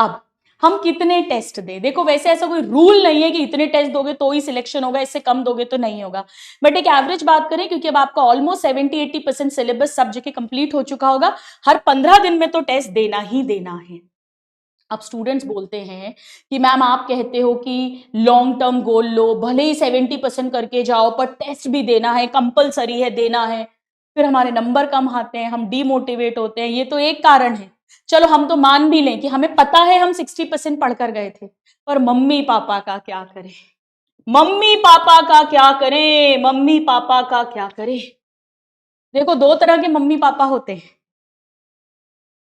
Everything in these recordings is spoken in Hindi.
अब हम कितने टेस्ट दें? देखो वैसे ऐसा कोई रूल नहीं है कि इतने टेस्ट दोगे तो ही सिलेक्शन होगा, इससे कम दोगे तो नहीं होगा, बट एक एवरेज बात करें, क्योंकि अब आपका ऑलमोस्ट 70-80% सिलेबस सब जगह कंप्लीट हो चुका होगा, हर 15 दिन में तो टेस्ट देना ही देना है। अब स्टूडेंट्स बोलते हैं कि मैम आप कहते हो कि लॉन्ग टर्म गोल लो, भले ही 70% करके जाओ पर टेस्ट भी देना है, कंपलसरी है, देना है, फिर हमारे नंबर कम आते हैं, हम डीमोटिवेट होते हैं, ये तो एक कारण है। चलो हम तो मान भी लें कि हमें पता है हम 60% पढ़कर गए थे, पर मम्मी पापा का क्या करें? मम्मी पापा का क्या करें? मम्मी पापा का क्या करें? देखो दो तरह के मम्मी पापा होते हैं।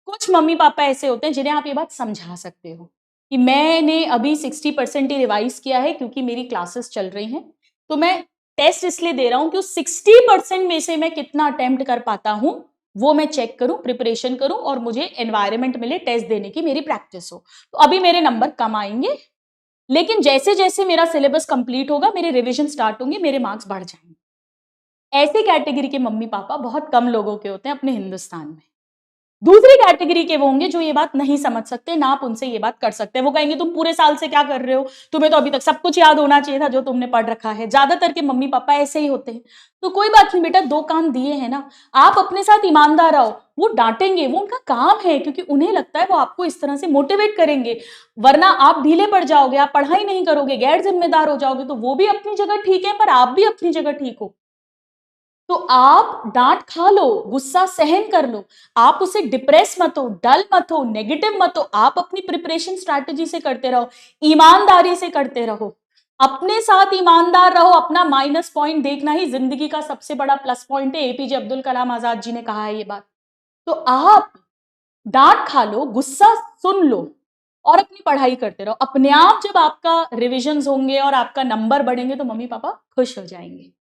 कुछ मम्मी पापा ऐसे होते हैं जिन्हें आप ये बात समझा सकते हो कि मैंने अभी 60% ही रिवाइज किया है क्योंकि मेरी क्लासेस चल रही हैं, तो मैं टेस्ट इसलिए दे रहा हूं कि उस 60% में से मैं कितना अटेम्प्ट कर पाता हूं वो मैं चेक करूं, प्रिपरेशन करूं और मुझे एनवायरमेंट मिले टेस्ट देने की, मेरी प्रैक्टिस हो। तो अभी मेरे नंबर कम आएंगे, लेकिन जैसे जैसे मेरा सिलेबस कंप्लीट होगा, मेरे रिविजन स्टार्ट होंगे, मेरे मार्क्स बढ़ जाएंगे। ऐसी कैटेगरी के मम्मी पापा बहुत कम लोगों के होते हैं अपने हिंदुस्तान में। दूसरी कैटेगरी के वो होंगे जो ये बात नहीं समझ सकते, ना आप उनसे ये बात कर सकते। वो कहेंगे तुम पूरे साल से क्या कर रहे हो, तुम्हें तो अभी तक सब कुछ याद होना चाहिए था जो तुमने पढ़ रखा है। ज्यादातर के मम्मी पापा ऐसे ही होते हैं। तो कोई बात नहीं बेटा, 2 कान दिए हैं ना, आप अपने साथ ईमानदार रहो। वो डांटेंगे, वो उनका काम है, क्योंकि उन्हें लगता है वो आपको इस तरह से मोटिवेट करेंगे, वरना आप ढीले पड़ जाओगे, आप पढ़ाई नहीं करोगे, गैर जिम्मेदार हो जाओगे। तो वो भी अपनी जगह ठीक है, पर आप भी अपनी जगह ठीक हो। तो आप डांट खा लो, गुस्सा सहन कर लो, आप उसे डिप्रेस मत हो, डल मत हो, नेगेटिव मत हो, आप अपनी प्रिपरेशन स्ट्रैटेजी से करते रहो, ईमानदारी से करते रहो, अपने साथ ईमानदार रहो। अपना माइनस पॉइंट देखना ही जिंदगी का सबसे बड़ा प्लस पॉइंट है। एपीजे अब्दुल कलाम आजाद जी ने कहा है ये बात। तो आप डांट खा लो, गुस्सा सुन लो और अपनी पढ़ाई करते रहो। अपने आप जब आपका रिविजन होंगे और आपका नंबर बढ़ेंगे तो मम्मी पापा खुश हो जाएंगे।